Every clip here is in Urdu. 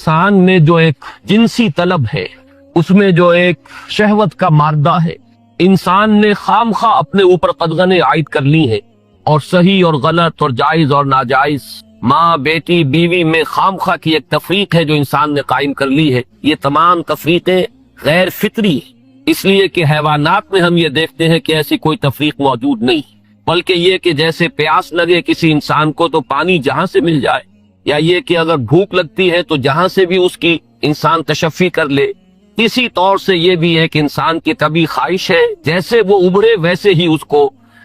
انسان میں جو ایک جنسی طلب ہے، اس میں جو ایک شہوت کا مادہ ہے، انسان نے خام خواہ اپنے اوپر قدغنیں عائد کر لی ہیں، اور صحیح اور غلط اور جائز اور ناجائز، ماں بیٹی بیوی میں خام خواہ کی ایک تفریق ہے جو انسان نے قائم کر لی ہے۔ یہ تمام تفریقیں غیر فطری ہیں، اس لیے کہ حیوانات میں ہم یہ دیکھتے ہیں کہ ایسی کوئی تفریق موجود نہیں، بلکہ یہ کہ جیسے پیاس لگے کسی انسان کو تو پانی جہاں سے مل جائے، یا یہ کہ اگر بھوک لگتی ہے تو جہاں سے بھی اس کی انسان تشفی کر لے، اسی طور سے یہ بھی ایک انسان کی طبعی خواہش ہے جیسے وہ ابھرے ویسے ہی اس کو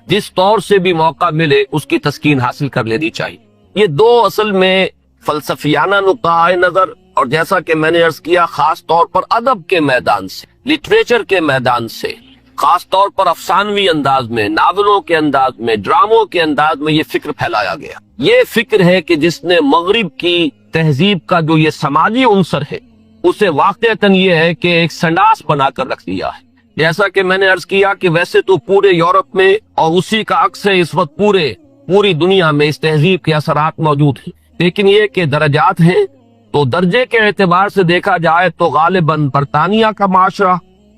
جس طور سے بھی موقع ملے اس کی تسکین حاصل کر لینی چاہیے۔ یہ دو اصل میں فلسفیانہ نقطۂ نظر، اور جیسا کہ میں نے عرض کیا خاص طور پر ادب کے میدان سے، لٹریچر کے میدان سے، خاص طور پر افسانوی انداز میں، ناولوں کے انداز میں، ڈراموں کے انداز میں یہ فکر پھیلایا گیا۔ یہ فکر ہے کہ جس نے مغرب کی تہذیب کا جو یہ سماجی عنصر ہے اسے واقعتاً یہ ہے کہ ایک سنڈاس بنا کر رکھ دیا ہے۔ جیسا کہ میں نے عرض کیا کہ ویسے تو پورے یورپ میں اور اسی کا عکس ہے اس وقت پوری دنیا میں اس تہذیب کے اثرات موجود ہیں، لیکن یہ کہ درجات ہیں، تو درجے کے اعتبار سے دیکھا جائے تو غالباً برطانیہ کا معاشرہ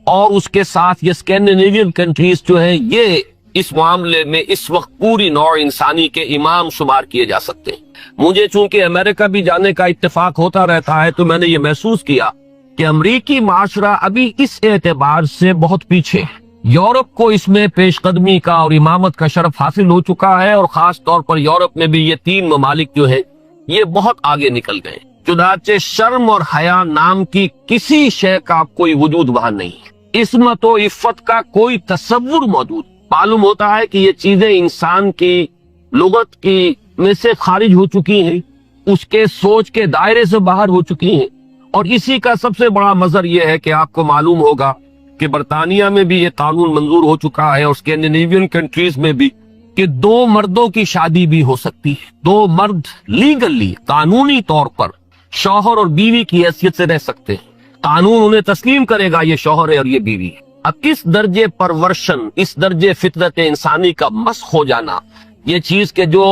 اور اس کے ساتھ یہ اسکینڈینیوین کنٹریز جو ہیں یہ اس معاملے میں اس وقت پوری نوع انسانی کے امام شمار کیے جا سکتے ہیں۔ مجھے چونکہ امریکہ بھی جانے کا اتفاق ہوتا رہتا ہے تو میں نے یہ محسوس کیا کہ امریکی معاشرہ ابھی اس اعتبار سے بہت پیچھے ہے۔ یورپ کو اس میں پیش قدمی کا اور امامت کا شرف حاصل ہو چکا ہے، اور خاص طور پر یورپ میں بھی یہ تین ممالک جو ہیں یہ بہت آگے نکل گئے، چنانچہ شرم اور حیا نام کی کسی شے کا کوئی وجود وہاں نہیں ہے، عصمت و عفت کا کوئی تصور موجود۔ معلوم ہوتا ہے کہ یہ چیزیں انسان کی لغت کی میں سے خارج ہو چکی ہیں، اس کے سوچ کے دائرے سے باہر ہو چکی ہیں، اور اسی کا سب سے بڑا مظہر یہ ہے کہ آپ کو معلوم ہوگا کہ برطانیہ میں بھی یہ قانون منظور ہو چکا ہے، اور اسکینڈینیوین کنٹریز میں بھی، کہ دو مردوں کی شادی بھی ہو سکتی ہے، دو مرد لیگلی قانونی طور پر شوہر اور بیوی کی حیثیت سے رہ سکتے ہیں، قانون انہیں تسلیم کرے گا یہ شوہر ہے اور یہ بیوی ہے۔ اب کس درجے پرورشن، اس درجے فطرت انسانی کا مسخ ہو جانا، یہ چیز کے جو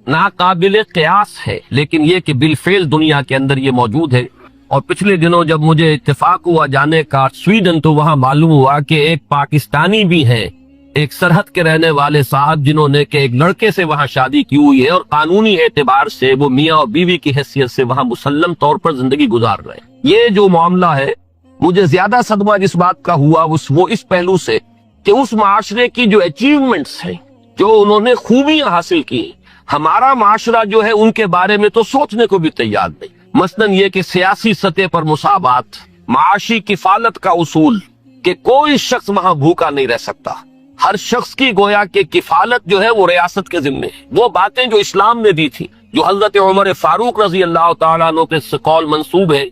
ناقابل قیاس ہے، لیکن یہ کہ بالفعل دنیا کے اندر یہ موجود ہے۔ اور پچھلے دنوں جب مجھے اتفاق ہوا جانے کا سویڈن، تو وہاں معلوم ہوا کہ ایک پاکستانی بھی ہیں، ایک سرحد کے رہنے والے صاحب، جنہوں نے کہ ایک لڑکے سے وہاں شادی کی ہوئی ہے، اور قانونی اعتبار سے وہ میاں اور بیوی کی حیثیت سے وہاں مسلم طور پر زندگی گزار رہے ہیں۔ یہ جو معاملہ ہے، مجھے زیادہ صدمہ جس بات کا ہوا وہ اس پہلو سے کہ اس معاشرے کی جو اچیومنٹس ہیں، جو انہوں نے خوبیاں حاصل کی، ہمارا معاشرہ جو ہے ان کے بارے میں تو سوچنے کو بھی تیار نہیں۔ مثلاً یہ کہ سیاسی سطح پر مساوات، معاشی کفالت کا اصول، کہ کوئی شخص وہاں بھوکا نہیں رہ سکتا، ہر شخص کی گویا کہ کفالت جو ہے وہ ریاست کے ذمے ہے۔ وہ باتیں جو اسلام نے دی تھی، جو حضرت عمر فاروق رضی اللہ تعالیٰ عنہ کے قول منسوب ہے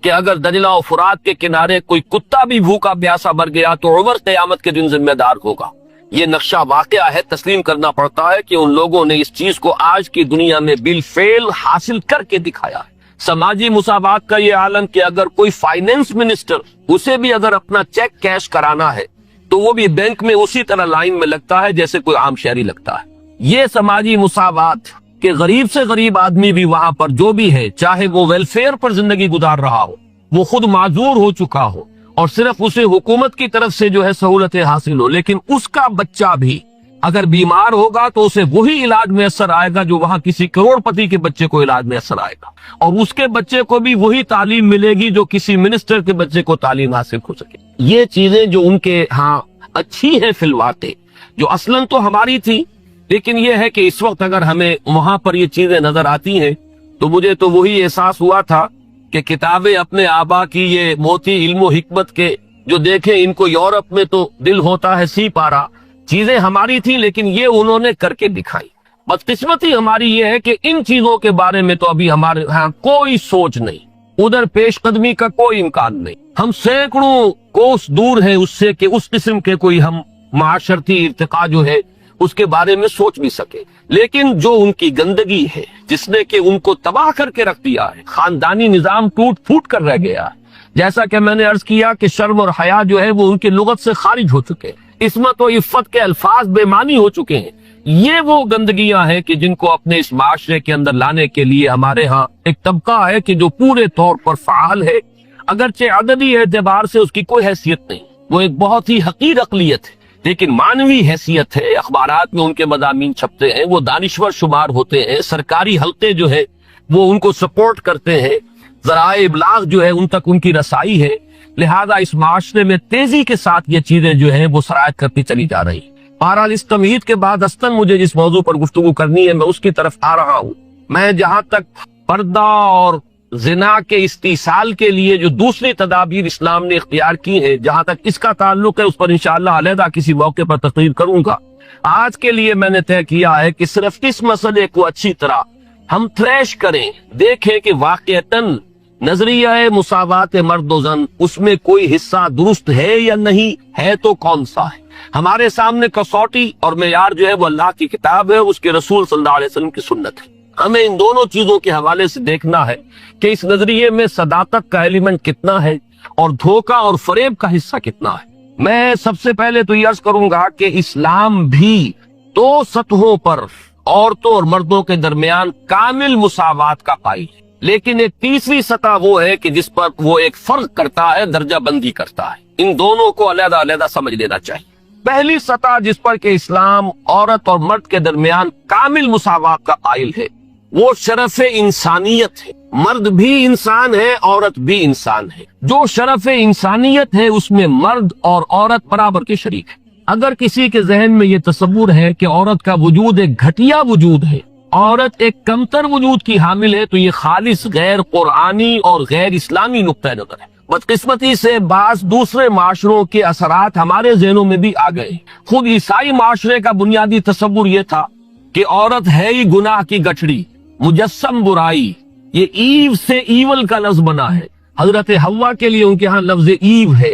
کہ اگر دجلہ و فرات کے کنارے کوئی کتا بھی بھوکا پیاسا مر گیا تو عمر قیامت کے دن ذمہ دار ہوگا۔ یہ نقشہ واقعہ ہے، تسلیم کرنا پڑتا ہے کہ ان لوگوں نے اس چیز کو آج کی دنیا میں بالفعل حاصل کر کے دکھایا ہے۔ سماجی مساوات کا یہ عالم کہ اگر کوئی فائنینس منسٹر، اسے بھی اگر اپنا چیک کیش کرانا ہے تو وہ بھی بینک میں اسی طرح لائن میں لگتا ہے جیسے کوئی عام شہری لگتا ہے۔ یہ سماجی مساوات کہ غریب سے غریب آدمی بھی وہاں پر جو بھی ہے، چاہے وہ ویلفیئر پر زندگی گزار رہا ہو، وہ خود معذور ہو چکا ہو، اور صرف اسے حکومت کی طرف سے جو ہے سہولتیں حاصل ہو، لیکن اس کا بچہ بھی اگر بیمار ہوگا تو اسے وہی علاج میسر آئے گا جو وہاں کسی کروڑ پتی کے بچے کو علاج میسر آئے گا، اور اس کے بچے کو بھی وہی تعلیم ملے گی جو کسی منسٹر کے بچے کو تعلیم حاصل ہو سکے۔ یہ چیزیں جو ان کے ہاں اچھی ہیں فی الواقع، جو اصلاً تو ہماری تھی، لیکن یہ ہے کہ اس وقت اگر ہمیں وہاں پر یہ چیزیں نظر آتی ہیں تو مجھے تو وہی احساس ہوا تھا کہ کتابیں اپنے آبا کی یہ موتی علم و حکمت کے جو دیکھیں، ان کو یورپ میں تو دل ہوتا ہے سی پارا، چیزیں ہماری تھیں لیکن یہ انہوں نے کر کے دکھائی۔ بدقسمتی ہماری یہ ہے کہ ان چیزوں کے بارے میں تو ابھی ہمارے ہاں کوئی سوچ نہیں، ادھر پیش قدمی کا کوئی امکان نہیں۔ ہم سینکڑوں کوس دور ہیں اس سے کہ اس قسم کے کوئی ہم معاشرتی ارتقاء جو ہے اس کے بارے میں سوچ بھی سکے، لیکن جو ان کی گندگی ہے جس نے کہ ان کو تباہ کر کے رکھ دیا ہے، خاندانی نظام ٹوٹ پھوٹ کر رہ گیا ہے۔ جیسا کہ میں نے عرض کیا کہ شرم اور حیا جو ہے وہ ان کی لغت سے خارج ہو چکے ہیں، عصمت و عفت کے الفاظ بے معنی ہو چکے ہیں، یہ وہ گندگیاں ہیں کہ جن کو اپنے اس معاشرے کے اندر لانے کے لیے ہمارے ہاں ایک طبقہ ہے کہ جو پورے طور پر فعال ہے، اگرچہ عددی اعتبار سے اس کی کوئی حیثیت نہیں، وہ ایک بہت ہی حقیر اقلیت ہے، لیکن معنوی حیثیت ہے، اخبارات میں ان کے مضامین چھپتے ہیں، وہ دانشور شمار ہوتے ہیں، سرکاری حلقے جو ہے وہ ان کو سپورٹ کرتے ہیں، ذرائع ابلاغ جو ہے ان تک ان کی رسائی ہے، لہذا اس معاشرے میں تیزی کے ساتھ یہ چیزیں جو ہیں وہ سرایت کرتی چلی جا رہی ہیں۔ بہرحال اس تمہید کے بعد اصلاً مجھے جس موضوع پر گفتگو کرنی ہے میں اس کی طرف آ رہا ہوں۔ میں جہاں تک پردہ اور زنا کے استئصال کے لیے جو دوسری تدابیر اسلام نے اختیار کی ہیں، جہاں تک اس کا تعلق ہے اس پر انشاءاللہ علیحدہ کسی موقع پر تقریر کروں گا۔ آج کے لیے میں نے طے کیا ہے کہ صرف اس مسئلے کو اچھی طرح ہم تھریش کریں، دیکھیں کہ واقعتاً نظریہ مساوات مرد و زن اس میں کوئی حصہ درست ہے یا نہیں ہے، تو کون سا ہے۔ ہمارے سامنے کسوٹی اور معیار جو ہے وہ اللہ کی کتاب ہے، اس کے رسول صلی اللہ علیہ وسلم کی سنت ہے۔ ہمیں ان دونوں چیزوں کے حوالے سے دیکھنا ہے کہ اس نظریے میں صداقت کا ایلیمنٹ کتنا ہے اور دھوکہ اور فریب کا حصہ کتنا ہے۔ میں سب سے پہلے تو یہ عرض کروں گا کہ اسلام بھی دو سطحوں پر عورتوں اور مردوں کے درمیان کامل مساوات کا قائل ہے، لیکن ایک تیسری سطح وہ ہے کہ جس پر وہ ایک فرق کرتا ہے، درجہ بندی کرتا ہے۔ ان دونوں کو علیحدہ علیحدہ سمجھ لینا چاہیے۔ پہلی سطح جس پر کہ اسلام عورت اور مرد کے درمیان کامل مساوات کا قائل ہے، وہ شرف انسانیت ہے۔ مرد بھی انسان ہے، عورت بھی انسان ہے۔ جو شرف انسانیت ہے اس میں مرد اور عورت برابر کے شریک ہیں۔ اگر کسی کے ذہن میں یہ تصور ہے کہ عورت کا وجود ایک گھٹیا وجود ہے، عورت ایک کمتر وجود کی حامل ہے، تو یہ خالص غیر قرآنی اور غیر اسلامی نقطہ نظر ہے۔ بدقسمتی سے بعض دوسرے معاشروں کے اثرات ہمارے ذہنوں میں بھی آ گئے۔ خود عیسائی معاشرے کا بنیادی تصور یہ تھا کہ عورت ہے ہی گناہ کی گٹھڑی، مجسم برائی، یہ ایو سے ایول کا لفظ بنا ہے۔ حضرت حوا کے لیے ان کے ہاں لفظ ایو ہے،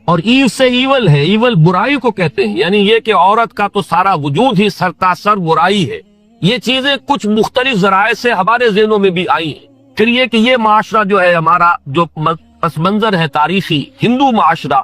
اور ایو سے ایول ہے، ایول برائی کو کہتے ہیں، یعنی یہ کہ عورت کا تو سارا وجود ہی سرتاسر برائی ہے۔ یہ چیزیں کچھ مختلف ذرائع سے ہمارے ذہنوں میں بھی آئی ہیں۔ پھر یہ کہ یہ معاشرہ جو ہے ہمارا، جو پس منظر ہے تاریخی ہندو معاشرہ،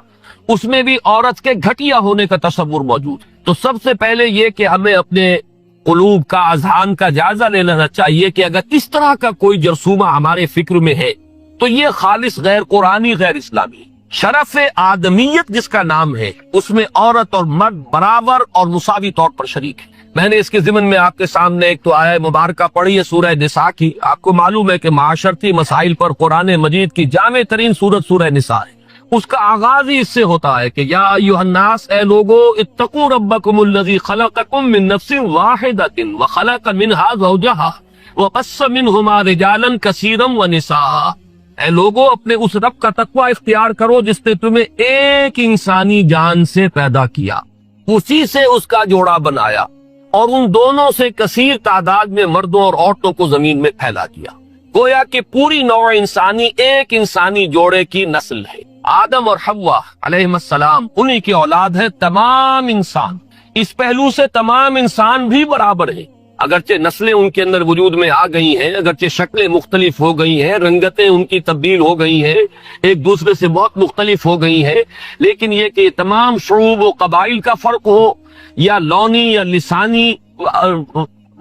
اس میں بھی عورت کے گھٹیا ہونے کا تصور موجود ہے۔ تو سب سے پہلے یہ کہ ہمیں اپنے قلوب کا، اذہان کا جائزہ لے لینا چاہیے کہ اگر اس طرح کا کوئی جرثومہ ہمارے فکر میں ہے تو یہ خالص غیر قرآنی، غیر اسلامی۔ شرف آدمیت جس کا نام ہے، اس میں عورت اور مرد برابر اور مساوی طور پر شریک ہے۔ میں نے اس کے ضمن میں آپ کے سامنے ایک تو آیہ مبارکہ پڑھی ہے سورہ نساء کی۔ آپ کو معلوم ہے کہ معاشرتی مسائل پر قرآن مجید کی جامع ترین سورت سورہ نساء ہے۔ اس کا آغاز ہی اس سے ہوتا ہے کہ یا ایھا الناس، اے لوگو، اتقوا ربکم الذی خلقکم من نفس واحدۃ وخلق منها زوجہا وبث منہما رجالا کثیرا ونساء۔ اے لوگو، اپنے اس رب کا تقوی اختیار کرو جس نے تمہیں ایک انسانی جان سے پیدا کیا، اسی سے اس کا جوڑا بنایا، اور ان دونوں سے کثیر تعداد میں مردوں اور عورتوں کو زمین میں پھیلا دیا۔ گویا کہ پوری نوع انسانی ایک انسانی جوڑے کی نسل ہے۔ آدم اور حوا علیہ السلام انہی کی اولاد ہے۔ تمام انسان، اس پہلو سے تمام انسان بھی برابر ہیں، اگرچہ نسلیں ان کے اندر وجود میں آ گئی ہیں، اگرچہ شکلیں مختلف ہو گئی ہیں، رنگتیں ان کی تبدیل ہو گئی ہیں، ایک دوسرے سے بہت مختلف ہو گئی ہیں، لیکن یہ کہ تمام شعوب و قبائل کا فرق ہو یا لونی یا لسانی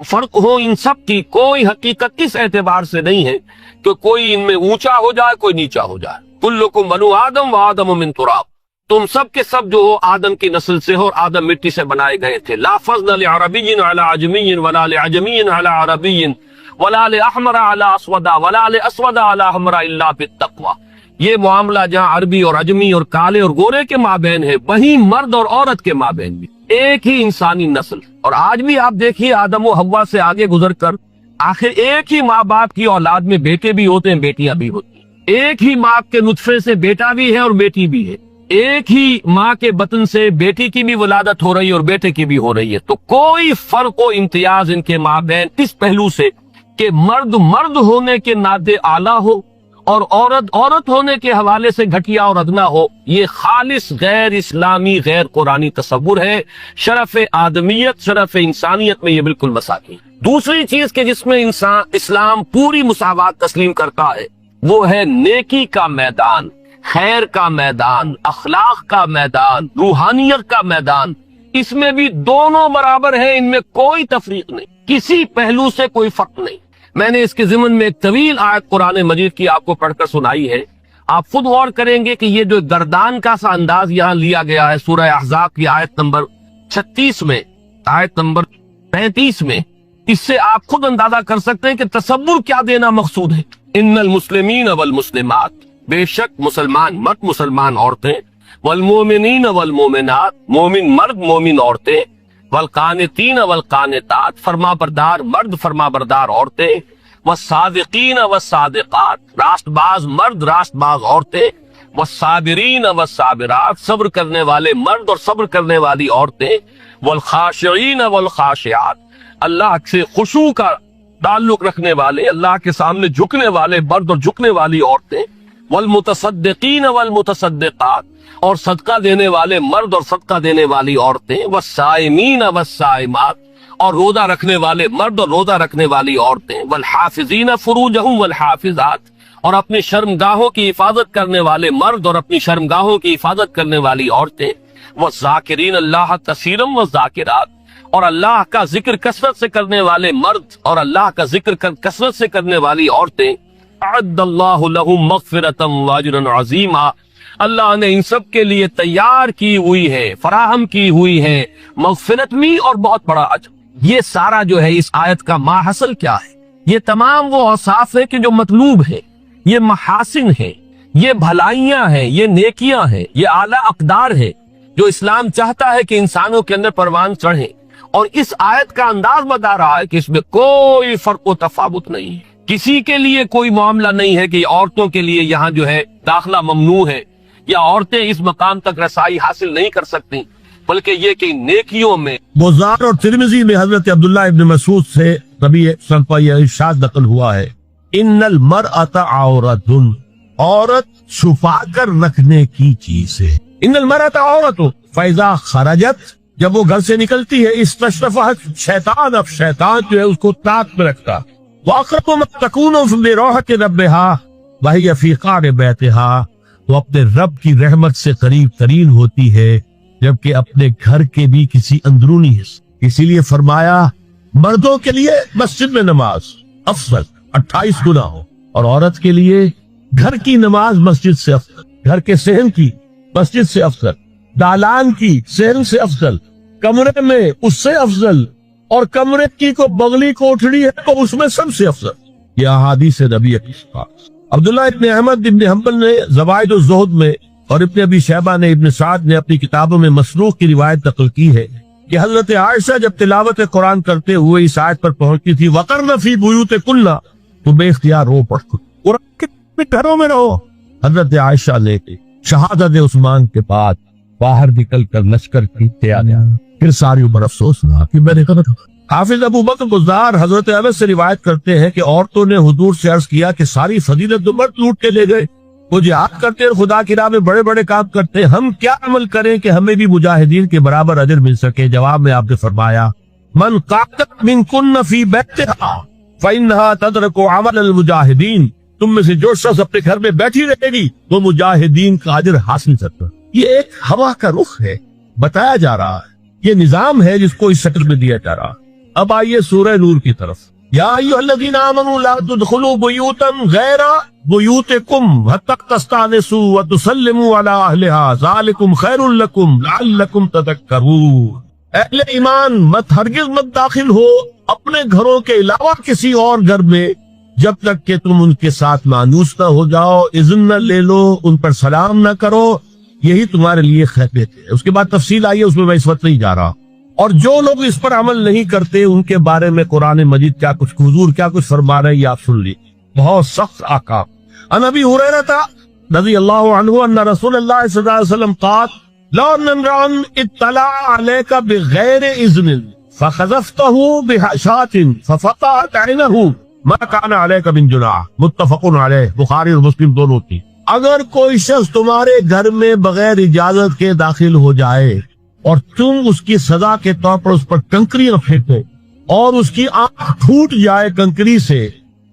فرق ہو، ان سب کی کوئی حقیقت اس اعتبار سے نہیں ہے کہ کوئی ان میں اونچا ہو جائے، کوئی نیچا ہو جائے۔ کلکم بنو آدم و آدم من تراب، تم سب کے سب جو ہو آدم کی نسل سے ہو، اور آدم مٹی سے بنائے گئے تھے۔ لا فضل لعربی علی عجمی ولا لعجمی علی عربی ولا لاحمر علی اسود ولا لاسود علی حمر الا بالتقوی۔ یہ معاملہ جہاں عربی اور عجمی اور کالے اور گورے کے مابین ہے، وہیں مرد اور عورت کے مابین بھی ایک ہی انسانی نسل۔ اور آج بھی آپ دیکھیے آدم و حوا سے آگے گزر کر آخر ایک ہی ماں باپ کی اولاد میں بیٹے بھی ہوتے ہیں، بیٹیاں بھی ہوتی ہیں، ایک ہی ماں کے نطفے سے بیٹا بھی ہے اور بیٹی بھی ہے، ایک ہی ماں کے بطن سے بیٹی کی بھی ولادت ہو رہی ہے اور بیٹے کی بھی ہو رہی ہے۔ تو کوئی فرق و امتیاز ان کے مابین اس پہلو سے کہ مرد مرد ہونے کے ناطے اعلیٰ ہو اور عورت عورت ہونے کے حوالے سے گھٹیا اور ادنا ہو، یہ خالص غیر اسلامی، غیر قرآنی تصور ہے۔ شرف آدمیت، شرف انسانیت میں یہ بالکل مساوی۔ دوسری چیز کہ جس میں اسلام پوری مساوات تسلیم کرتا ہے، وہ ہے نیکی کا میدان، خیر کا میدان، اخلاق کا میدان، روحانیت کا میدان۔ اس میں بھی دونوں برابر ہیں، ان میں کوئی تفریق نہیں، کسی پہلو سے کوئی فرق نہیں۔ میں نے اس کے ضمن میں ایک طویل آیت قرآن مجید کی آپ کو پڑھ کر سنائی ہے، آپ خود غور کریں گے کہ یہ جو گردان کا سا انداز یہاں لیا گیا ہے سورہ احزاب کی آیت نمبر 36 میں، آیت نمبر 35 میں، اس سے آپ خود اندازہ کر سکتے ہیں کہ تصور کیا دینا مقصود ہے۔ ان المسلمین والمسلمات، بے شک مسلمان مرد مسلمان عورتیں، والمومنین والمومنات، مومن مرد مومن عورتیں، والقانتین والقانتات، فرما بردار مرد فرما بردار عورتیں، والصادقین والصادقات، راست باز مرد راست باز عورتیں، والصابرین والصابرات، صبر کرنے والے مرد اور صبر کرنے والی عورتیں، والخاشعین والخاشعات، اللہ سے خشوع کا تعلق رکھنے والے، اللہ کے سامنے جھکنے والے مرد اور جھکنے والی عورتیں، والمتصدقین والمتصدقات، اور صدقہ دینے والے مرد اور صدقہ دینے والی عورتیں، والصائمین والصائمات، اور روزہ رکھنے والے مرد اور روزہ رکھنے والی عورتیں، والحافظین فروجہم والحافظات، اور اپنی شرمگاہوں کی حفاظت کرنے والے مرد اور اپنی شرمگاہوں کی حفاظت کرنے والی عورتیں، والذاکرین اللہ کثیرا والذاکرات، اور اللہ کا ذکر کثرت سے کرنے والے مرد اور اللہ کا ذکر کثرت سے کرنے والی عورتیں، اعد اللہ لہم مغفرۃ واجرا عظیما، اللہ نے ان سب کے لیے تیار کی ہوئی ہے، فراہم کی ہوئی ہے مغفرت بھی اور بہت بڑا اجر۔ یہ سارا جو ہے اس آیت کا ماحصل کیا ہے؟ یہ تمام وہ اوصاف ہے کہ جو مطلوب ہے، یہ محاسن ہے، یہ بھلائیاں ہیں، یہ نیکیاں ہیں، یہ اعلیٰ اقدار ہے جو اسلام چاہتا ہے کہ انسانوں کے اندر پروان چڑھے، اور اس آیت کا انداز بتا رہا ہے کہ اس میں کوئی فرق و تفاوت نہیں ہے، کسی کے لیے کوئی معاملہ نہیں ہے کہ عورتوں کے لیے یہاں جو ہے داخلہ ممنوع ہے یا عورتیں اس مقام تک رسائی حاصل نہیں کر سکتی، بلکہ یہ کہ نیکیوں میں۔ بزار اور ترمذی میں حضرت عبداللہ ابن مسعود سے نبی صلی اللہ علیہ وسلم یہ ارشاد نقل ہوا ہے، ان المرأۃ عورۃ، عورت چھپا کر رکھنے کی چیز ہے۔ ان المرأۃ عورۃ فاذا خرجت، جب وہ گھر سے نکلتی ہے، استشرفت شیطان، اب شیطان جو ہے اس کو طاق میں رکھتا، واقرب ما تکون بروحۃ ربہا وہی فی قعر بیتہا، وہ اپنے رب کی رحمت سے قریب ترین ہوتی ہے جبکہ اپنے گھر کے بھی کسی اندرونی حصے۔ اسی لیے فرمایا مردوں کے لیے مسجد میں نماز افضل 28 گنا ہو، اور عورت کے لیے گھر کی نماز مسجد سے افضل، گھر کے صحن کی مسجد سے افضل، دالان کی صحن سے افضل، کمرے میں اس سے افضل، اور کمرے کی کو بغلی کوٹھڑی ہے تو اس میں سب سے افضل۔ یہ احادیث نبی اکرم۔ عبداللہ ابن احمد ابن حنبل نے زوائد الزہد میں اور ابن ابی شیبہ نے ابن سعد نے اپنی کتابوں میں مسروق کی روایت نقل کی ہے کہ حضرت عائشہ جب تلاوت قرآن کرتے ہوئے اس آیت پر پہنچتی تھی، وَقَرْنَ فِي بُيُوتِكُنَّ، تو بے اختیار رو پڑتی، قرآن کے گھروں میں رہو۔ حضرت عائشہ نے شہادت عثمان کے بعد باہر نکل کر لشکر کی تیاری، پھر ساری عمر افسوس نہ کہ میں نے غلط۔ حافظ ابو بکر بزار حضرت انس سے روایت کرتے ہیں کہ عورتوں نے حضور سے عرض کیا کہ ساری فضیلت مرد لوٹ کے لے گئے، وہ جہاد کرتے ہیں، خدا کی راہ میں بڑے بڑے کام کرتے ہیں، ہم کیا عمل کریں کہ ہمیں بھی مجاہدین کے برابر اجر مل سکے؟ جواب میں آپ نے فرمایا، من قاتل منکن فی بیتہا فإنہا تدرک عمل المجاہدین، تم میں سے جو شخص اپنے گھر میں بیٹھی رہے گی وہ مجاہدین کا اجر حاصل کرتا۔ یہ ایک ہوا کا رخ ہے، بتایا جا رہا ہے، یہ نظام ہے جس کو اس شکل میں دیا جا رہا۔ اب آئیے سورہ نور کی طرف۔ یا ایھا الذین آمنوا لا تدخلوا بیوتا غیر بیوتکم حتی تستأنسوا وتسلموا علی اہلہا ذالکم خیر لکم لعلکم تذکرون۔ اہل ایمان مت ہرگز مت داخل ہو اپنے گھروں کے علاوہ کسی اور گھر میں جب تک کہ تم ان کے ساتھ مانوس نہ ہو جاؤ، اذن نہ لے لو، ان پر سلام نہ کرو، یہی تمہارے لیے خیر ہے۔ اس کے بعد تفصیل آئی ہے، اس میں میں اس وقت نہیں جا رہا۔ اور جو لوگ اس پر عمل نہیں کرتے ان کے بارے میں قرآن مجید حضور کیا کچھ فرما رہے ہیں یہ آپ سن لیجیے، بہت سخت احکام۔ عن ابی ہریرہ رضی اللہ عنہ ان رسول اللہ صلی اللہ علیہ وسلم قال لو ان امرأ اطلع عليك بغیر اذن فخذفته بشاة ففقعت عینه ما كان عليك من جناح، متفق علیہ، بخاری اور مسلم دونوں کی۔ اگر کوئی شخص تمہارے گھر میں بغیر اجازت کے داخل ہو جائے اور تم اس کی سزا کے طور پر اس پر کنکریاں پھینکو اور اس کی آنکھ پھوٹ جائے کنکری سے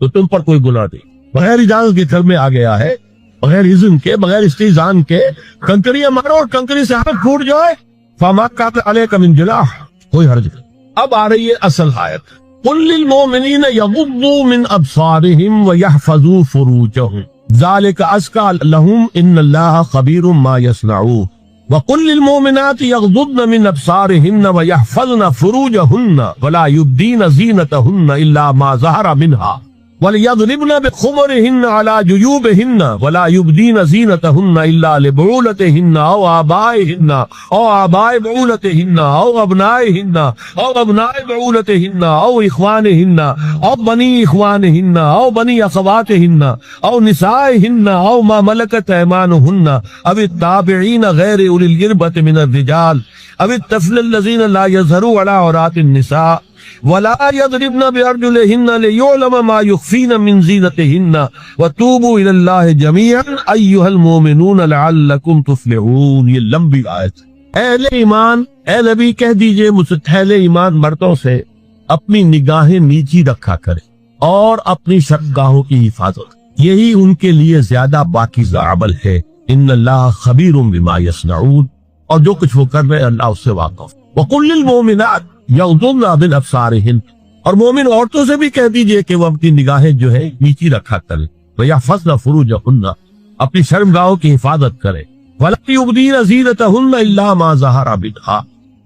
تو تم پر کوئی گناہ نہیں۔ بغیر اجازت کے گھر میں آ گیا ہے، بغیر اذن کے، بغیر استئذان کے کنکریاں مارو اور کنکری سے آنکھ پھوٹ جائے، فما کان علیک من جناح، کوئی حرج نہیں۔ اب آ رہی ہے اصل آیت، قل للمؤمنین یغضوا من ابصارہم ویحفظوا فروجہم ذالک ازکی لہم ان اللہ خبیر ما یصنعون وقل للمؤمنات یغضضن من ابصارہن ویحفظن فروجہن ولا یبدین زینتہن الا ما ظہر منہا وَلْيَضْرِبْنَ بِخُمُرِهِنَّ عَلَى جُيُوبِهِنَّ وَلَا يُبْدِينَ زِينَتَهُنَّ إِلَّا لِبُعُولَتِهِنَّ أَوْ آبَائِهِنَّ أَوْ آبَاءِ بُعُولَتِهِنَّ أَوْ أَبْنَائِهِنَّ أَوْ أَبْنَاءِ بُعُولَتِهِنَّ أَوْ إِخْوَانِهِنَّ أَوْ بَنِي إِخْوَانِهِنَّ أَوْ بَنِي أَخَوَاتِهِنَّ أَوْ نِسَائِهِنَّ أَوْ مَا مَلَكَتْ أَيْمَانُهُنَّ أَوِ التَّابِعِينَ غَيْرِ أُولِي الْإِرْبَةِ مِنَ الرِّجَالِ أَوِ الطَّفْلِ الَّذِينَ لَا يَظْهَرُوا عَلَى عَوْرَاتِ النِّسَاءِ ولا يضربن بأرجلهن ليعلم ما يخفين من زينتهن وتوبوا إلى الله جميعا أيها المؤمنون لعلكم تفلحون۔ یہ لمبی آیت۔ اہل ایمان، اے نبی کہہ دیجئے اہل ایمان مردوں سے اپنی نگاہیں نیچی رکھا کرے اور اپنی شرمگاہوں کی حفاظت، یہی ان کے لیے زیادہ پاکیزہ عمل ہے۔ ان اللہ خبیر بما یصنعون، اور جو کچھ وہ کر رہے اللہ اس سے واقف۔ وقل للمؤمنات یغضضن من ابصارہن، اور مومن عورتوں سے بھی کہہ دیجئے کہ وہ اپنی نگاہیں جو ہے نیچی رکھا کرے، ویحفظن فروجہن، اپنی شرمگاہوں کی حفاظت کرے، ولا یبدین زینتہن الا ما ظہر منہا،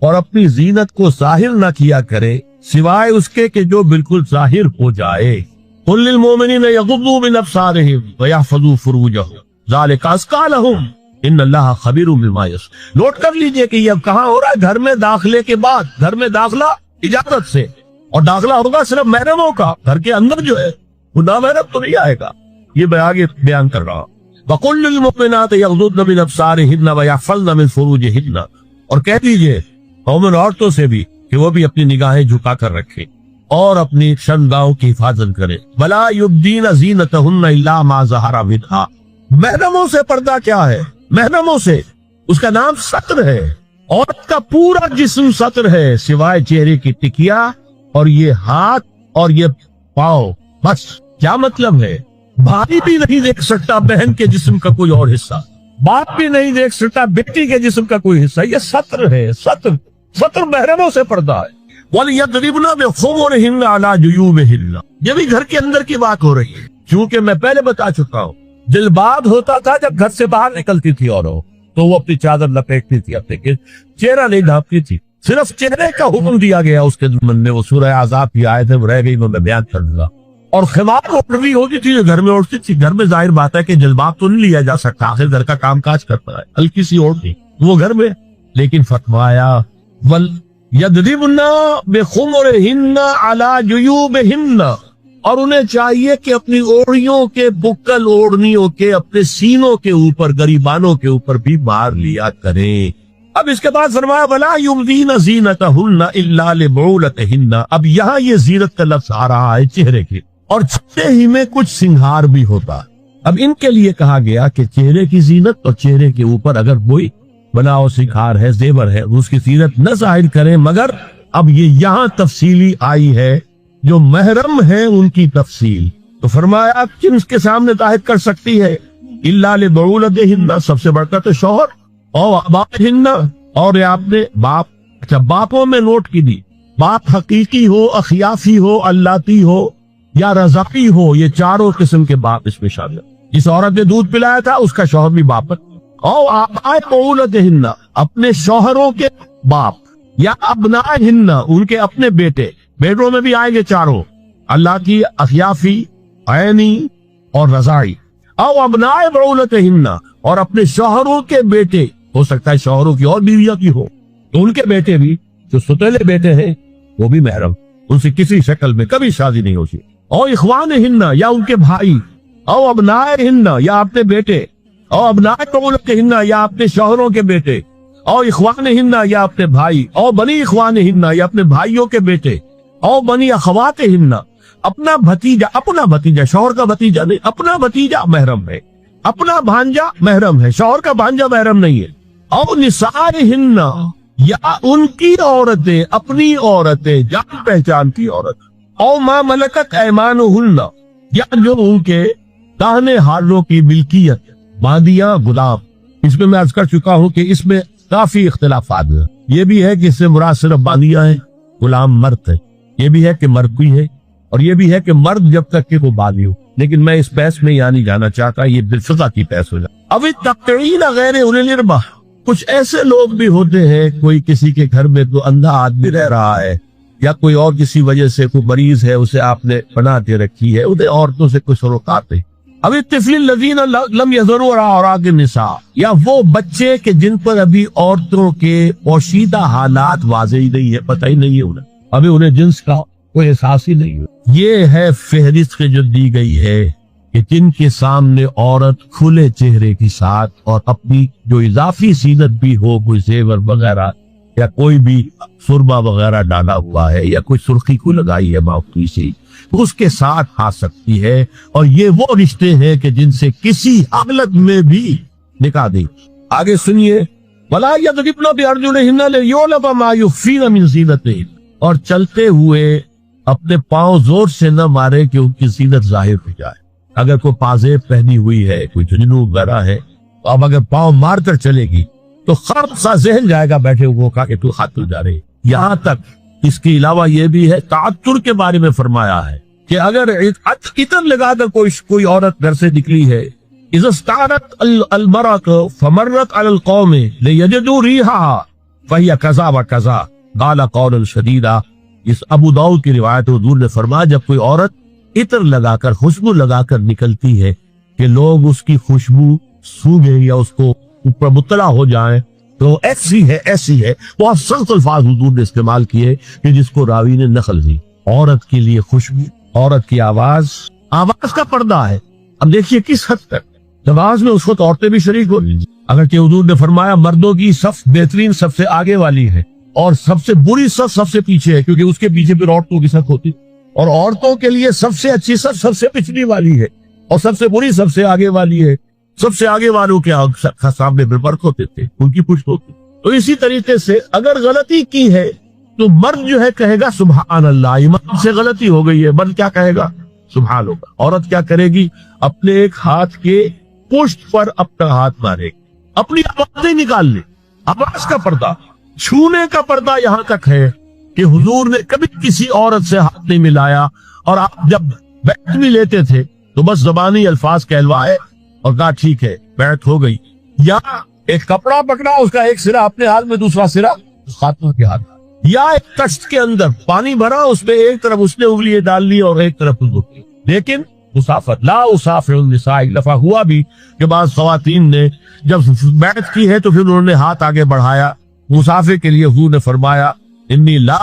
اور اپنی زینت کو ظاہر نہ کیا کرے سوائے اس کے کہ جو بالکل ظاہر ہو جائے۔ قل للمؤمنین یغضوا من ابصارہم ویحفظوا فروجہم ذالک ازکی لہم ان اللہ خبیر بما یصنعون۔ نوٹ کر لیجئے کہ یہ اب کہاں ہو رہا ہے؟ گھر میں داخلے کے بعد، گھر میں داخلہ اجازت سے، اور داخلہ ہوگا صرف محرموں کا، گھر کے اندر جو ہے وہ نامحرم تو نہیں آئے گا۔ یہ میں آگے بیان کر رہا ہوں۔ وَقُلْ لِلْمُؤْمِنَاتِ يَغْضُضْنَ مِنْ أَبْصَارِهِنَّ وَيَحْفَظْنَ مِنْ فُرُوجِهِنَّ، اور کہہ دیجئے مومن عورتوں سے بھی کہ وہ بھی اپنی نگاہیں جھکا کر رکھیں اور اپنی شرمگاہوں کی حفاظت کریں۔ وَلَا يُبْدِينَ زِينَتَهُنَّ إِلَّا مَا ظَهَرَ مِنْهَا، محرموں سے پردہ کیا ہے؟ محرموں سے اس کا نام ستر ہے، عورت کا پورا جسم ستر ہے سوائے چہرے کی ٹکیا اور یہ ہاتھ اور یہ پاؤں، بس۔ کیا مطلب ہے؟ بھائی بھی نہیں دیکھ سکتا بہن کے جسم کا کوئی اور حصہ، باپ بھی نہیں دیکھ سکتا بیٹی کے جسم کا کوئی حصہ، یہ ستر ہے، ستر محرموں سے پردہ ہے۔ وَلْيَضْرِبْنَ بِخُمُرِهِنَّ عَلَى جُيُوبِهِنَّ، یہ بھی گھر کے اندر کی بات ہو رہی ہے، چونکہ میں پہلے بتا چکا ہوں جلباب ہوتا تھا جب گھر سے باہر نکلتی تھی عورت، تو وہ اپنی چادر لپیٹتی تھی، اپنے چہرہ نہیں ڈھانپتی تھی، صرف چہرے کا حکم دیا گیا اس کے ضمن میں۔ وہ سورہ احزاب کی آیت ہے، وہ رہ گئی، میں بیان کر دوں گا۔ اور خمار اوڑھنی ہوتی تھی جو گھر میں اوڑھتی تھی، گھر میں ظاہر بات ہے کہ جلباب تو نہیں لیا جا سکتا، آخر گھر کا کام کاج کرتا ہے، ہلکی سی اوڑھنی وہ گھر میں، لیکن فرمایا وَلْيَضْرِبْنَ بِخُمُرِهِنَّ عَلَى جُيُوبِهِنَّ، اور انہیں چاہیے کہ اپنی اوڑھیوں کے، بکل اوڑھنیوں کے اپنے سینوں کے اوپر، گریبانوں کے اوپر بھی مار لیا کریں۔ اب اس کے بعد فرمایا وَلَا يُبْدِينَ زِينَتَهُنَّ إِلَّا لِبُعُولَتِهِنَّ، اب یہاں یہ زینت کا لفظ آ رہا ہے چہرے کے، اور چہرے ہی میں کچھ سنگھار بھی ہوتا۔ اب ان کے لیے کہا گیا کہ چہرے کی زینت اور چہرے کے اوپر اگر کوئی بناؤ سنگھار ہے، زیور ہے، اس کی زینت نہ ظاہر کریں، مگر اب یہ یہاں تفصیلی آئی ہے جو محرم ہے ان کی تفصیل۔ تو فرمایا کن کے سامنے ظاہر کر سکتی ہے؟ الا لبعولتہن، سب سے بڑھ کر تو شوہر، اور آبائہن، اور یہ آپ نے باپ، اچھا باپوں میں نوٹ کی دی، باپ حقیقی ہو، اخیافی ہو، اللاتی ہو یا رضاعی ہو، یہ چاروں قسم کے باپ اس میں شامل۔ جس عورت نے دودھ پلایا تھا اس کا شوہر بھی باپ ہے، اور آبائے بعولتہن، اپنے شوہروں کے باپ، یا ابنائہن، ان کے اپنے بیٹے، بیٹوں میں بھی آئیں گے چاروں، اللہ کی اخیافی، عینی اور رضاعی، او ابنائے بعولتہن، اور اپنے شوہروں کے بیٹے، ہو سکتا ہے شوہروں کی اور بیویاں کی ہو، تو ان کے بیٹے بھی جو ستیلے بیٹے ہیں وہ بھی محرم، ان سے کسی شکل میں کبھی شادی نہیں ہوتی۔ او اخوانہن، یا ان کے بھائی، او ابنائہن، یا اپنے بیٹے، او ابنائے بعولتہن، یا اپنے شوہروں کے بیٹے، او اخوانہن، یا اپنے بھائی، او بنی اخوانہن، یا اپنے بھائیوں کے بیٹے، او بنی اخواتہن، اپنا بھتیجا، شوہر کا بھتیجا نہیں، اپنا بھتیجا محرم ہے، اپنا بھانجا محرم ہے، شوہر کا بھانجا محرم نہیں ہے۔ او نسائہن، یا ان کی عورتیں، اپنی عورتیں، جان پہچان کی عورت، او ما ملکت ایمانہن، یا جو ان کے داہنے ہاتھوں کی ملکیت، باندیاں، غلام۔ اس میں عرض کر چکا ہوں کہ اس میں کافی اختلافات ہیں۔ یہ بھی ہے کہ اس سے مراد صرف باندیا ہے، غلام مرد ہے، یہ بھی ہے کہ مرد بھی ہے، اور یہ بھی ہے کہ مرد جب تک کہ وہ بالی ہو. لیکن میں اس بحث میں یہاں نہیں جانا چاہتا، یہ بالفقہ کی بحث ہو جائے. اب التقعین غیر اولی الارباح، کچھ ایسے لوگ بھی ہوتے ہیں، کوئی کسی کے گھر میں تو اندھا آدمی رہ رہا ہے، یا کوئی اور کسی وجہ سے کوئی مریض ہے، اسے آپ نے پناہ دے رکھی ہے، انہیں عورتوں سے کچھ سروقات ہے. اب الطفل الذین لم یظہروا علی عورات النساء، یا وہ بچے کہ جن پر ابھی عورتوں کے پوشیدہ حالات واضح ہی نہیں ہے، پتہ ہی نہیں ہے انہیں، ابھی انہیں جنس کا کوئی احساس ہی نہیں ہے. یہ ہے فہرست جو دی گئی ہے کہ جن کے سامنے عورت کھلے چہرے کے ساتھ اور اپنی جو اضافی زینت بھی ہو، کوئی زیور وغیرہ یا کوئی بھی سرما وغیرہ ڈالا ہوا ہے یا کوئی سرخی کو لگائی ہے معافی سے، اس کے ساتھ آ سکتی ہے. اور یہ وہ رشتے ہیں کہ جن سے کسی حالت میں بھی نکاح دیں. آگے سنیے، وَلَا يَضْرِبْنَ بِأَرْجُلِهِنَّ لِيُعْلَمَ مَا يُخْفِينَ مِنْ زِينَتِهِنَّ، اور چلتے ہوئے اپنے پاؤں زور سے نہ مارے کہ ان کی زینت ظاہر ہو جائے. اگر کوئی پازیب پہنی ہوئی ہے، کوئی جنوب وغیرہ ہے، تو اب اگر پاؤں مار کر چلے گی تو خراب سا ذہن جائے گا بیٹھے ہوئے کا کہ تو خاتون جا رہی. یہاں تک اس کے علاوہ یہ بھی ہے، تعطر کے بارے میں فرمایا ہے کہ اگر عطر لگا کر کوئی عورت گھر سے نکلی ہے، اذا استعارت المرأة فمرت على القوم ليجدوا ريحها فهي كذا وكذا قال قولا شديدا. اس ابو داؤد کی روایت حضور نے فرمایا جب کوئی عورت عطر لگا کر، خوشبو لگا کر نکلتی ہے کہ لوگ اس کی خوشبو سونگیں یا اس کو اوپر مطلع ہو جائیں تو ایسی ہے ایسی ہے. بہت سخت الفاظ حضور نے استعمال کیے کہ جس کو راوی نے نقل دی. عورت کے لیے خوشبو، عورت کی آواز کا پردہ ہے. اب دیکھیے کس حد تک آواز میں اس وقت عورتیں بھی شریک ہو. اگرچہ حضور نے فرمایا مردوں کی صف بہترین سب سے آگے والی ہے اور سب سے بری صف سب سے پیچھے ہے، کیونکہ اس کے پیچھے پھر عورتوں کی صف ہوتی، اور عورتوں کے لیے سب سے اچھی صف سب سے پچھلی والی ہے اور سب سے بری سب سے آگے والی ہے. سب سے آگے والوں کے سامنے بربرق ہوتے تھے، ان کی پشت ہوتی. تو اسی طریقے سے اگر غلطی کی ہے تو مرد جو ہے کہے گا سبحان اللہ، امام سے غلطی ہو گئی ہے، مرد کیا کہے گا؟ سبحان اللہ. عورت کیا کرے گی؟ اپنے ایک ہاتھ کے پشت پر اپنا ہاتھ مارے گی، اپنی آوازیں نکال لے. آواز کا پردہ، چھونے کا پردہ یہاں تک ہے کہ حضور نے کبھی کسی عورت سے ہاتھ نہیں ملایا، اور آپ جب بیعت بھی لیتے تھے تو بس زبانی الفاظ کہلوائے اور کہا ٹھیک ہے بیعت ہو گئی. یا ایک کپڑا پکڑا، اس کا ایک سرا اپنے ہاتھ میں، دوسرا سرا خاتون کے ہاتھ، یا ایک تشت کے اندر پانی بھرا، اس میں ایک طرف اس نے انگلی ڈال لی اور ایک طرف حضور کی. لیکن مسافر لا اسافر النساء، ایک دفعہ ہوا بھی کہ بعض خواتین نے جب بیعت کی ہے تو پھر انہوں نے ہاتھ آگے بڑھایا. مسافر کے لیے حضور نے فرمایا انی لا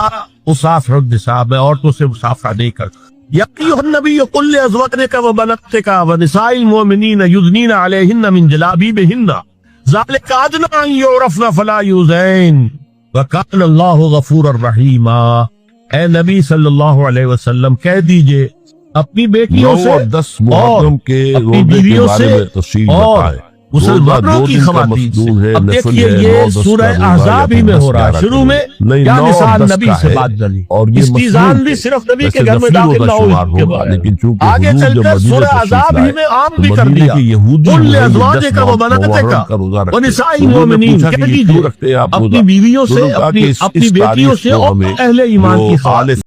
اسافر النساء، میں عورتوں سے مسافرہ نہیں کرتا. یا ایھا النبی قل لازواجک وبناتک ونساء المؤمنین یدنین علیہن من جلابیبہن ذلک ادنی ان یعرفن فلا یؤذین وکان اللہ غفورا رحیما. اے نبی صلی اللہ علیہ وسلم کہہ دیجئے اپنی بیٹیوں سے اور 10 محرم کے اپنی روزے کے بیویوں بارے سے میں تفصیل اور بتائیں. مسلمانوں کی خواتین سے. اب دیکھیے یہ سورہ احزاب ہی میں ہو رہا ہے. شروع میں کیا نثار نبی سے بات ڈلی، استیزان بھی صرف نبی کے گھر میں داخل نہ ہو کے بعد، آگے چل کر سورہ احزاب ہی میں عام بھی کر دیا. قل لازواجک وبناتک ونساء المؤمنین، کہہ دیجئے اپنی بیویوں سے، اپنی بیٹیوں سے اور اہل ایمان کی خواتین